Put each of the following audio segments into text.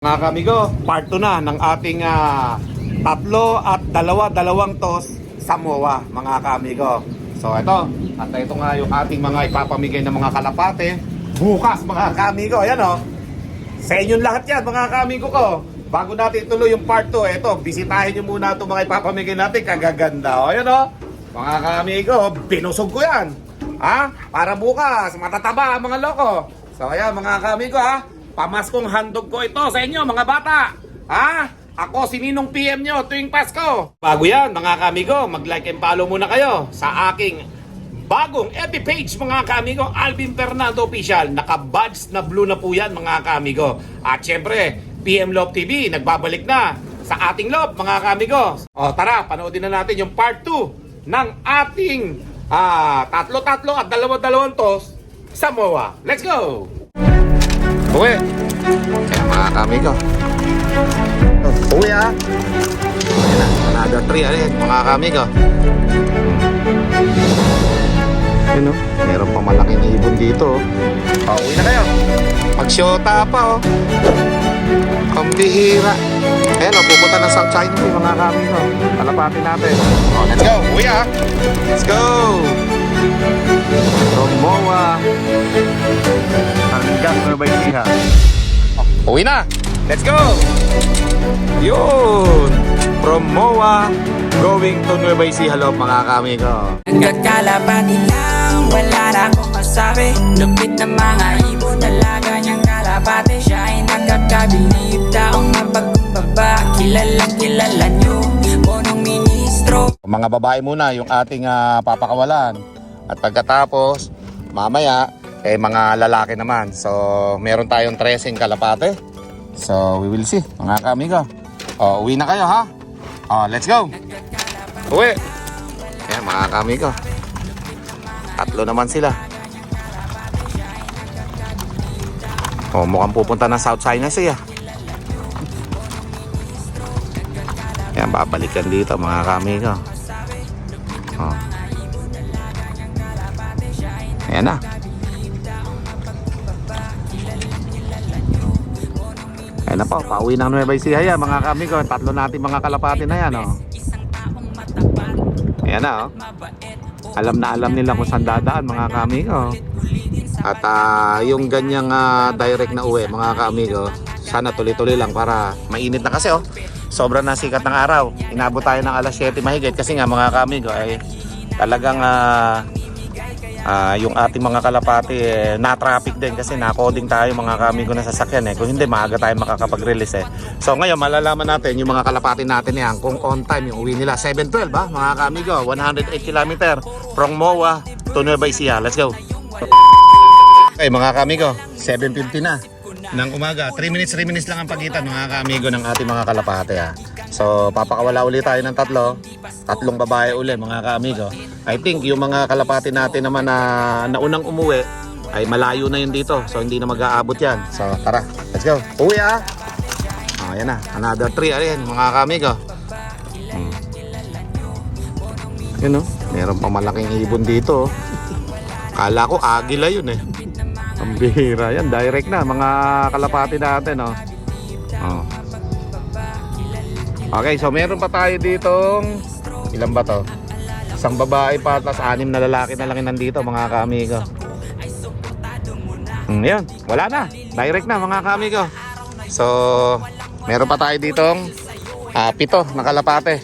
Mga kamigo, part 2 na ng ating tatlo at dalawang toss sa MOA, mga kamigo. So ito, at ito nga yung ating mga ipapamigay ng mga kalapate bukas, mga kamigo. Ayan o, sa inyong lahat yan, mga kamigo ko. Bago natin ituloy yung part 2, ito, bisitahin nyo muna itong mga ipapamigay natin. Kagaganda o, ayan o, mga kamigo, binusog ko yan. Para bukas, matataba mga loko. So ayan, mga kamigo pamaskong handog ko ito sa inyo, mga bata. Ako si Ninong PM nyo tuwing Pasko. Bago yan, mga kamigo, mag-like and follow muna kayo sa aking bagong FB page, mga kamigo, Alvin Fernando Official. Naka-buds na blue na po yan, mga kamigo. At syempre, PM Love TV, nagbabalik na sa ating love, mga kamigo. O tara, panoodin na natin yung part 2 ng ating tatlo-tatlo at dalawa-dalawang toss sa MOA. Let's go! Uwi. Kaya mga kamigo. Uwi Ayan na, another 3 mga kamigo. Yun meron pang malaking ibon dito. Uwi na kayo. Magsyota pa Pambihira. Ayan pupunta ng South China mga kamigo. Kalapapin natin. Let's go. Uwi Let's go. From MOA hanggang Nueva Ecija. Uwi na! Let's go! Yun! From MOA going to Nueva Ecija. Hello mga kamigo. Nagkakalapati lang, wala na akong masabi. Lupit na mga ibon, talaga niyang kalapati. Siya ay nakakabilib, taong mapagkumbaba. Kilalang kilala niyo, punong ministro. Mga babae muna yung ating papakawalan. At pagkatapos, mamaya, mga lalaki naman. So, meron tayong 13 kalapate. So, we will see, mga kamigo. Uwi na kayo, ha? Let's go! Uwi! Ayan, mga kamigo. Tatlo naman sila. Mukhang pupunta ng South China Sea. Ayan, babalikan dito, mga kamigo. Ayan na. Ayan na po, pauwi ng Nueva Ecija mga kamigo. Tatlo natin mga kalapati na yan Ayan na Alam na alam nila kung saan dadaan, mga kamigo. At yung ganyang direct na uwi, mga kamigo, sana tuloy-tuloy lang para mainit na kasi sobrang nasikat ng araw. Inabot tayo ng alas 7 mahigit kasi nga, mga kamigo, ay talagang yung ating mga kalapati na-traffic din kasi na-coding tayo, mga kamigo, na sasakyan Kung hindi, maaga tayo makakapag-release So ngayon, malalaman natin yung mga kalapati natin yan kung on time yung uwi nila. 7:12 mga kamigo, 108 km from MOA to Nueva Ecija. Let's go! Okay mga kamigo, 7:50 na ng umaga. 3 minutes lang ang pagitan, mga kamigo, ng ating mga kalapati So papakawala ulit tayo ng tatlong babae ulit, mga kamigo. I think yung mga kalapati natin naman na naunang umuwi ay malayo na yun dito. So hindi na mag-aabot yan. So tara, let's go. Uwi ayan na, another 3 mga kamigo. Yun meron pa malaking ibon dito Kala ko agila yun Ang bihira yan, direct na mga kalapati natin Okay, so meron pa tayo ditong ilan ba to? Isang babae pa, tas 6 na lalaki na lang nandito, mga kamigo. Yan, wala na, direct na, mga kamigo. So meron pa tayo ditong 7 na kalapate.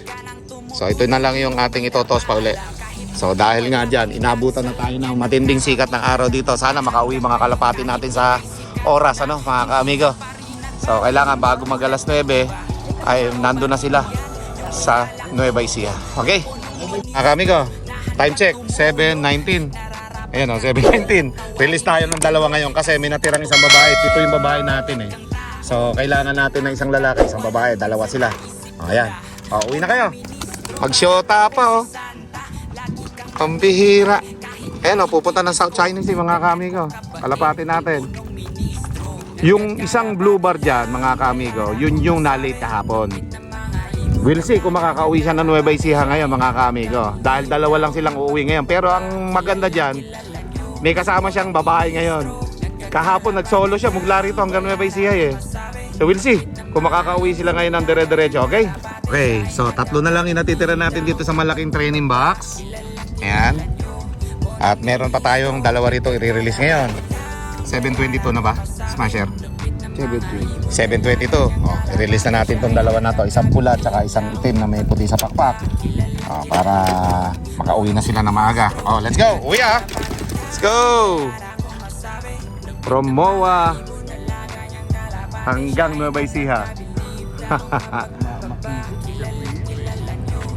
So ito na lang yung ating itotos pa uli. So dahil nga dyan, inabutan na tayo ng matinding sikat ng araw dito. Sana makauwi mga kalapati natin sa oras, mga kamigo. So kailangan bago mag alas 9 ay nandun na sila sa Nueva Ecija. Okay? Mga kamigo, time check, 7:19. Ayan 7:19. Release tayo ng dalawa ngayon kasi may natirang isang babae. Ito yung babae natin So kailangan natin ng isang lalaki, isang babae, dalawa sila. Ayan. Uwi na kayo. Magsyota pa Pambihira. Ayan pupunta ng South China Sea, mga kamigo. Kalapati natin. Yung isang blue bar dyan, mga kamigo, yun yung na-late kahapon. We'll see kung makakauwi siya ng Nueva Ecija ngayon, mga kamigo. Dahil dalawa lang silang uuwi ngayon. Pero ang maganda dyan, may kasama siyang babae ngayon. Kahapon nag-solo siya mula rito hanggang Nueva Ecija So we'll see kung makakauwi sila ngayon ng dire-diretso, okay? Okay, so tatlo na lang yung natitira natin dito sa malaking training box. Ayan. At meron pa tayong dalawa rito i-release ngayon. 722 na ba, Smasher? 722. Oh, i-release na natin tong dalawa na to. Isang pula at saka isang itim na may puti sa pakpak. Oh, para makauwi na sila na maaga. Oh, let's go! Uwi ah! Let's go! From MOA hanggang Nueva Ecija.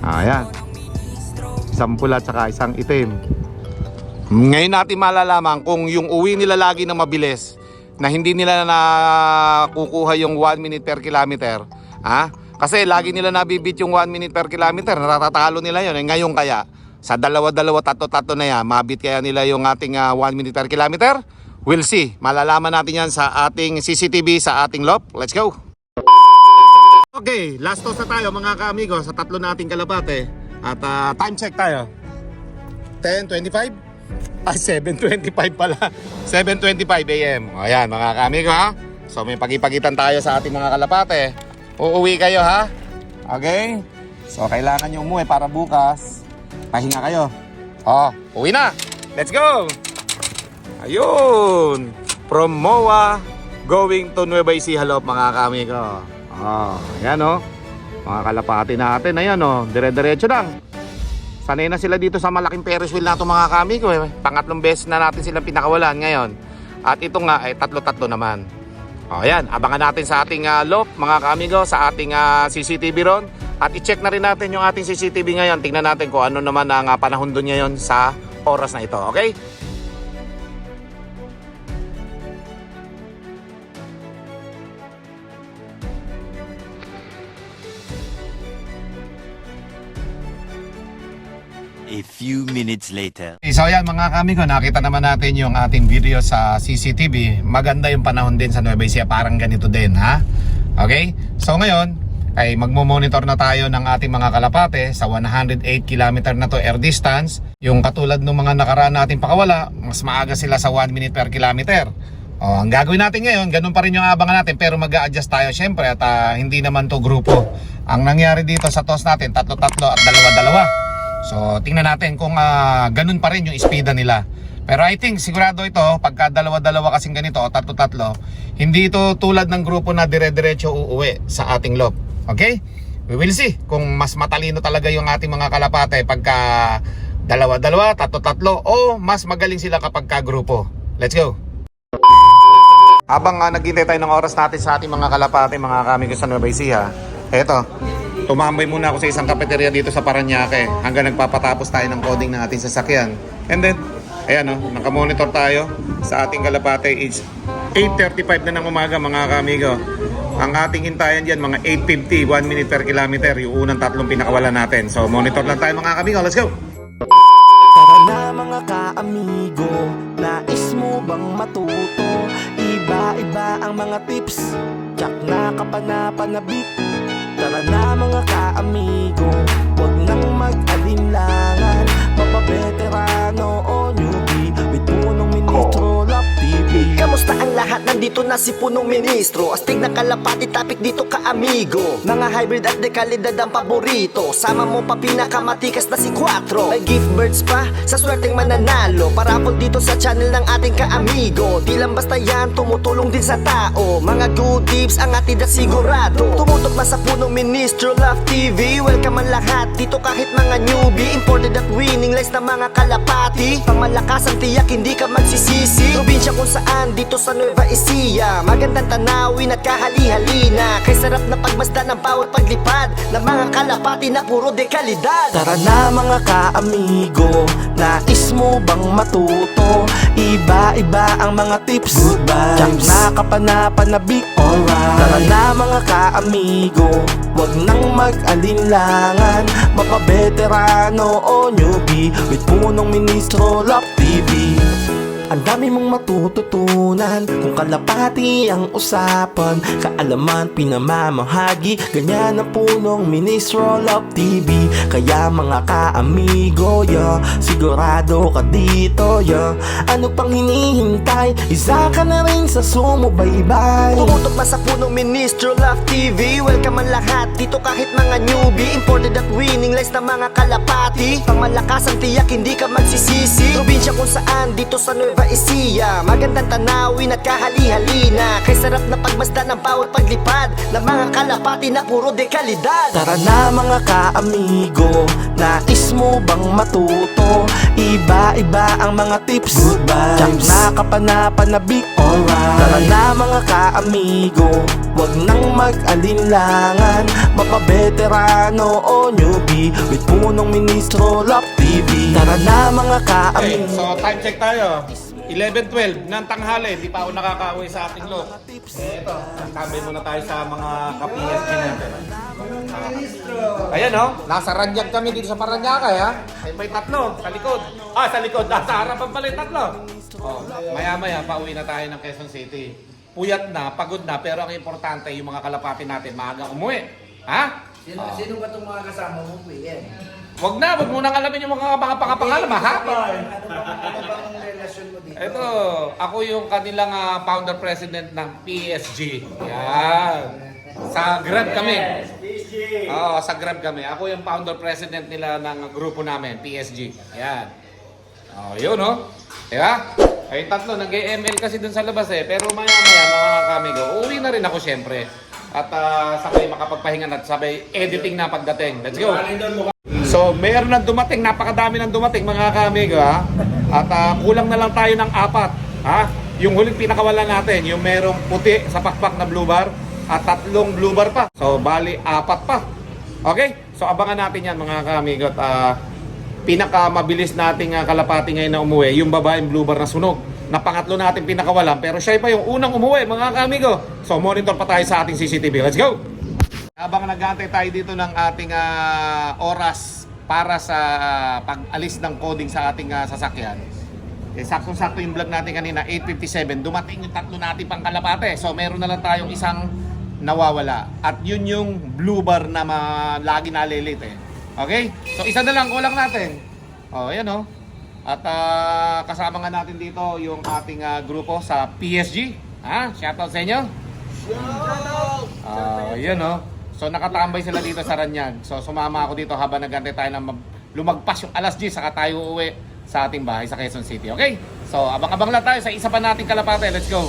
Ayan. Isang pula at saka isang itim. Ngayon natin malalaman kung yung uwi nila lagi na mabilis, na hindi nila nakukuha yung 1 minute per kilometer. Ha? Kasi lagi nila nabibit yung 1 minute per kilometer, natatatalo nila yun. Ngayon kaya, sa dalawa-dalawa, tatlo-tatlo na yan, mabit kaya nila yung ating 1 minute per kilometer? We'll see. Malalaman natin yan sa ating CCTV, sa ating lop. Let's go! Okay, last toss na tayo mga ka-amigo sa tatlo nating kalapate. At time check tayo. 10:25? Ay, 7:25 pala. 7:25 AM. O yan mga ka-amigo ha. So may pagipagitan tayo sa ating mga kalapate. Uuwi kayo ha. Okay? So kailangan nyo umuwi para bukas pahinga kayo. O, uwi na. Let's go! Ayun! From MOA going to Nueva Ecija Lop mga ka-amigo. Oh, ayan oh. Mga kalapati natin, ayan oh. Dire-diretso lang. Sanay na sila dito sa malaking Ferris wheel na ito mga ka-amigo eh. Pangatlong beses na natin silang pinakawalan ngayon. At ito nga ay tatlo-tatlo naman. O ayan, abangan natin sa ating lop mga ka-amigo, sa ating CCTV ron. At i-check na rin natin yung ating CCTV ngayon. Tingnan natin kung ano naman ang panahon doon ngayon sa oras na ito, okay? A few minutes later. So ayan mga kamigo, nakita naman natin yung ating video sa CCTV. Maganda yung panahon din sa Nueva Ecija, parang ganito din ha. Okay? So ngayon ay magmo-monitor na tayo ng ating mga kalapate sa 108 km na to air distance. Yung katulad ng mga nakaraan nating pakawala, mas maaga sila sa 1 minute per kilometer. O, ang gagawin natin ngayon, ganun pa rin yung abangan natin, pero mag-a-adjust tayo syempre at hindi naman to grupo. Ang nangyari dito sa toss natin, tatlo-tatlo at dalawa-dalawa. So tingnan natin kung ganun pa rin yung speeda nila. Pero I think sigurado ito, pagka dalawa-dalawa kasing ganito o tatlo-tatlo, hindi ito tulad ng grupo na dire-diretso uuwi sa ating lop. Okay? We will see kung mas matalino talaga yung ating mga kalapate pagka dalawa-dalawa, tatlo-tatlo, o mas magaling sila kapag ka grupo. Let's go! Habang naghintay tayo ng oras natin sa ating mga kalapate, mga kamigo sa Nueva Ecija, eto, tumambay muna ako sa isang cafeteria dito sa Parañaque hanggang nagpapatapos tayo ng coding ng ating sasakyan. And then, ayan o, nakamonitor tayo sa ating kalapate. It's 8:35 na ng umaga mga kamigo. Ang ating hintayan dyan, mga 8:50, 1 minute per kilometer, yung unang tatlong pinakawalan natin. So, monitor lang tayo mga kamigo. Let's go! Tara na mga ka-amigo, nais mo bang matuto? Iba-iba ang mga tips, tsak na kapanapanabik. Tara na mga ka-amigo, huwag nang mag-alinlangan. Mapabeterano o newbie, with punong ministro, Lop TV. Kamusta ang lahat? Nandito na si punong ministro. Astig na kalapati, topic dito ka-amigo. Mga hybrid at dekalidad ang paborito. Sama mo pa pinakamatikas na si Quattro. May gift birds pa sa swerteng mananalo. Parapol dito sa channel ng ating ka-amigo. Di lang basta yan, tumutulong din sa tao. Mga good tips ang atid at sigurado. Tumutok na sa punong ministro, Love TV. Welcome ang lahat dito kahit mga newbie. Imported at winning lies na mga kalapati. Pangmalakas ang tiyak, hindi ka magsisisi. Probinsya kung saan, dito sa Nueva Ecija. Magandang tanawin at kahali-halina. Kay sarap na pagmasdan ng bawat paglipad ng mga kalapati na puro dekalidad. Tara na mga ka-amigo, nais mo bang matuto? Iba-iba ang mga tips, tsak na kapanapanabik. Tara na mga ka-amigo, huwag nang mag-alinlangan. Mapabeterano o newbie, with punong ministro, Lop TV. Ang dami mong matututunan kung kalapati ang usapan. Kaalaman, pinamamahagi, ganyan ang punong Ministro Love TV. Kaya mga ka-amigo, yeah, sigurado ka dito, yeah. Ano pang hinihintay? Isa ka na rin sa sumubaybay. Tumutok na sa punong Ministro Love TV. Welcome ang lahat dito kahit mga newbie. Imported at winning lies na mga kalapati. Pangmalakas ang tiyak, hindi ka magsisisi. Probinsya kung saan, dito sa Nueva Ecija. Magandang tanawin at kahali-halina. Kay sarap na pagmasdan ng bawat paglipad ng mga kalapati na puro dekalidad. Tara na mga ka-amigo, nais mo bang matuto? Iba-iba ang mga tips, tiyak na kapanapanabik. Tara na mga ka-amigo, wag nang mag-alinlangan. Mapabeterano o newbie, with punong Ministro Love TV. Tara na mga Okay, ka-amigo. so time check tayo. 11:12 ng tanghali, hindi pa ako nakakauwi sa ating loob. Ito, tambay muna tayo sa mga ka-PSG natin. Ayan oh, nasa Ranyag kami dito sa Paranaque ha. Ay may tatlo sa likod. Sa likod, nasa harapan pala yung tatlo. Oh, maya-maya pauwi na tayo ng Quezon City. Puyat na, pagod na, pero ang importante yung mga kalapati natin maaga umuwi. Ha? Sino ba itong mga kasama mo, Kuya? Wag na, wag mo nang alamin yung mga pangapangalan, mahaba. Ano bang relasyon mo dito? Ito, ako yung kanilang founder president ng PSG. Yan. Sa Grab kami. Oo, sa Grab kami. Ako yung founder president nila ng grupo namin, PSG. Yan. Oh, yun oh. Diba? Ay tatlo, nag-ML kasi dun sa labas eh. Pero maya-maya mga kamigo, uuwi na rin ako syempre. At sabay makapagpahinga at sabay editing na pagdating. Let's go! So, mayroon na dumating, napakadami nang dumating mga kamigo ha. At kulang na lang tayo ng 4. Ha? Yung huling pinakawalan natin, yung merong puti sa pakpak na blue bar at 3 blue bar pa. So, bali 4 pa. Okay? So, abangan natin yan mga kamigo. At pinakamabilis nating kalapati ngayon na umuwi, yung babaeng blue bar na sunog. Na pangatlo natin pinakawalan, pero siya pa yung unang umuwi mga kamigo. So, monitor pa tayo sa ating CCTV. Let's go! Habang nag-aantay tayo dito ng ating oras para sa pag-alis ng coding sa ating sasakyan. Eh, saktong-sakto yung vlog natin kanina, 8:57. Dumating yung tatlo natin pang kalapate. So, meron na lang tayong isang nawawala. At yun yung blue bar na lagi nalilit eh. Okay? So, isa na lang, kulang natin. Oh, yan oh. At kasama nga natin dito yung ating grupo sa PSG. Ha? Shoutout sa inyo. Yan oh. So nakatambay sila dito sa Ranyag. So sumama ako dito habang nagantay tayo na lumagpas yung alas 10 saka tayo uuwi sa ating bahay sa Quezon City. Okay? So abang-abang lang tayo sa isa pa nating kalapate. Let's go!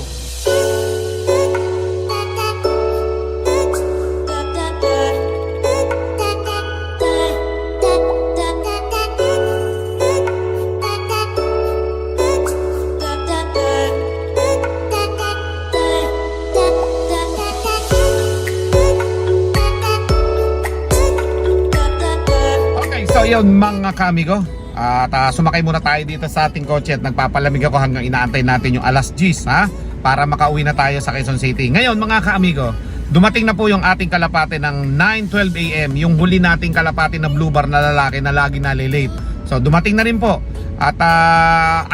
So yun mga kamigo, at sumakay muna tayo dito sa ating kotse at nagpapalamig ako hanggang inaantay natin yung alas 10 ha, para makauwi na tayo sa Quezon City. Ngayon mga kamigo, dumating na po yung ating kalapate ng 9:12 AM, yung huli nating kalapate na blue bar na lalaki na lagi nalilate. So dumating na rin po at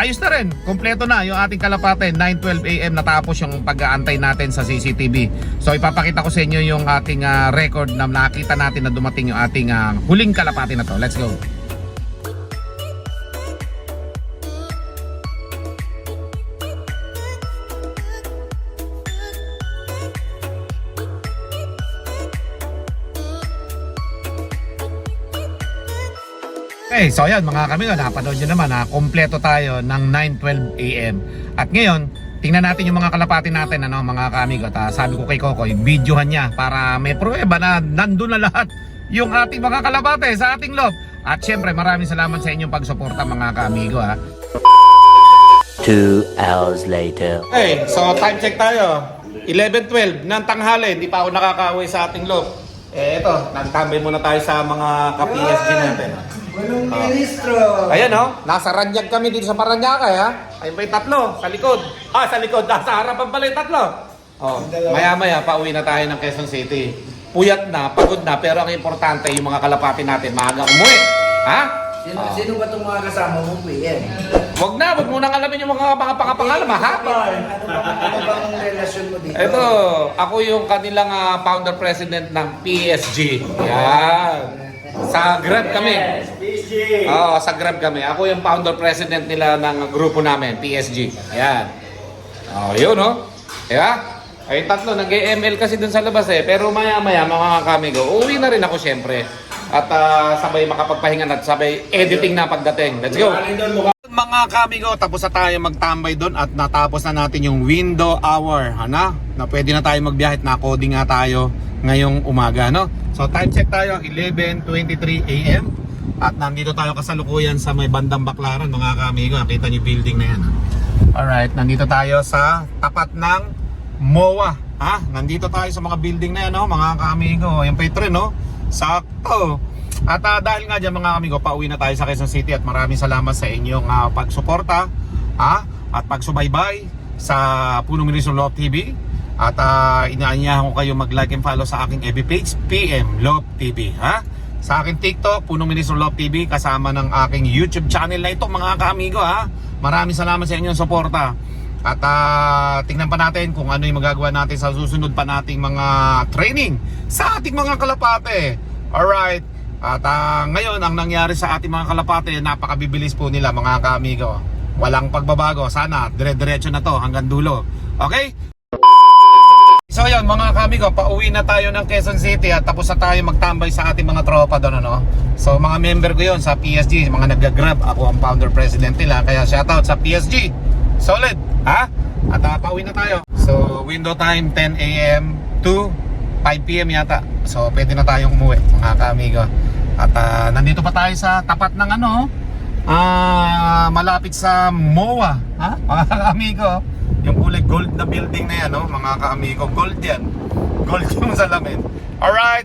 ayos na rin, kompleto na yung ating kalapate. 9:12 AM natapos yung pag-aantay natin sa CCTV. So ipapakita ko sa inyo yung ating record na nakita natin na dumating yung ating huling kalapate na to. Let's go! Okay, so ayan mga kamigo, napanood nyo naman kompleto tayo ng 9:12 AM. At ngayon, tingnan natin yung mga kalapati natin mga kamigo. At sabi ko kay Kokoy, videohan niya para may pruweba na nandun na lahat yung ating mga kalapate sa ating loob. At syempre, maraming salamat sa inyong pagsuporta mga kamigo ha. 2 hours later. Okay, so time check tayo. 11:12 ng tanghali, hindi pa ako nakakauwi sa ating loob. Ito, nagtambay muna tayo sa mga ka-PSG natin. Punong Ministro! Ayan oh, nasa Ranyag kami dito sa Paranaque ha. Ay may tatlo sa likod. Sa likod, nasa harapan pala yung tatlo. Oh, maya-maya pauwi na tayo ng Quezon City. Puyat na, pagod na, pero ang importante yung mga kalapati natin maaga umuwi. Ha? Sino ba itong mga kasama mong PM? Wag mo nang alamin yung mga pangalan, mahaba. Ano bang relasyon mo dito? Ito, ako yung kanilang founder president ng PSG. Yan. Sa Grab kami. Oo, sa Grab kami. Ako yung founder president nila ng grupo namin, PSG. Yan. Oh, yun, no? Diba? Ay, tatlo, nag-ML kasi dun sa labas eh. Pero maya-maya, mga kamigo, uuwi na rin ako syempre. At sabay makapagpahinga at sabay editing na pagdating. Let's go! Mga kamigo, tapos na tayo magtambay doon at natapos na natin yung window hour. Na pwede na tayo magbiyahe at na-coding nga tayo ngayong umaga, no? So time check tayo, 11:23 AM. At nandito tayo kasalukuyan sa may bandang Baclaran, mga kamigo. Kita niyo building na yan. Alright, nandito tayo sa tapat ng MOA. Nandito tayo sa mga building na yan, no? Mga kamigo. Yung Patreon, no? Sakto. At dahil nga dyan, mga kamigo, pauwi na tayo sa Quezon City at maraming salamat sa inyong pagsuporta at pagsubaybay sa Punong Ministro Love TV. At inaanyahan ko kayo mag-like and follow sa aking FB page, PM Love TV. Sa aking TikTok, Punong Ministro Love TV, kasama ng aking YouTube channel na ito, mga kamigo. Maraming salamat sa inyong suporta. At tingnan pa natin kung ano yung magagawa natin sa susunod pa nating mga training sa ating mga kalapate. Alright. At ngayon, ang nangyari sa ating mga kalapate, napakabibilis po nila, mga kamigo. Walang pagbabago. Sana dire-diretso na to hanggang dulo. Okay? So yun, mga kamigo, pauwi na tayo ng Quezon City at tapos na tayo magtambay sa ating mga tropa doon, ano? So mga member ko yun sa PSG, mga nag-grab. Ako ang founder president nila, kaya shoutout sa PSG. Solid, At pauwi na tayo. So window time 10 AM to 5 PM yata. So pwede na tayong umuwi, mga kamigo. At nandito pa tayo sa tapat ng malapit sa MOA, mga kamigo. Yung kulay gold na building na yan, no? Mga kamigo, gold yan. Gold yung salamin. Alright.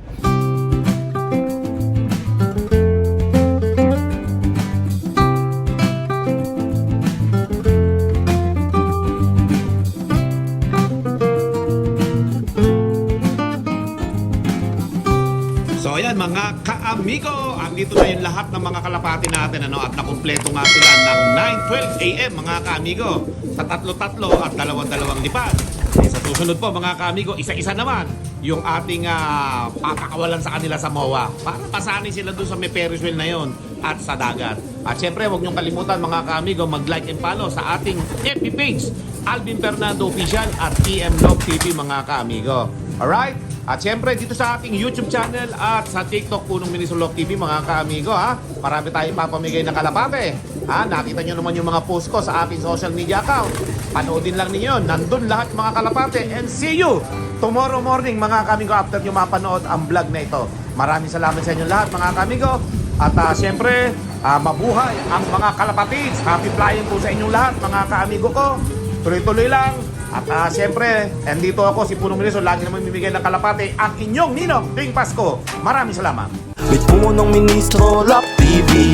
So ayan, mga kaamigo, andito na yung lahat ng mga kalapati natin, at nakumpleto nga sila ng 9:12 AM, mga kaamigo, sa tatlo-tatlo at dalawang-dalawang lipad. Sa susunod po, mga kaamigo, isa-isa naman yung ating papakawalan sa kanila sa MOA para pasanay sila doon sa may Ferris wheel na yon at sa dagat. At syempre, huwag niyong kalimutan, mga kaamigo, mag-like and follow sa ating FB page, Alvin Fernando Official at PM Love TV, mga kaamigo. Alright? At syempre dito sa ating YouTube channel at sa TikTok, Punong Ministro Love TV, mga kaamigo, marami tayong papamigay na kalapate. Nakita nyo naman yung mga post ko sa ating social media account. Panoodin lang ninyo, nandun lahat mga kalapate. And see you tomorrow morning, mga kaamigo, after nyo mapanood ang vlog na ito. Maraming salamat sa inyo lahat, mga kaamigo. At syempre, mabuhay ang mga kalapatids. Happy flying po sa inyong lahat, mga kaamigo ko. Tuloy-tuloy lang. At siyempre, andito ako, si Punong Ministro, lagi naman bibigay ng kalapate ang inyong ninong tuwing Pasko. Maraming salamat. With Punong Ministro Love TV.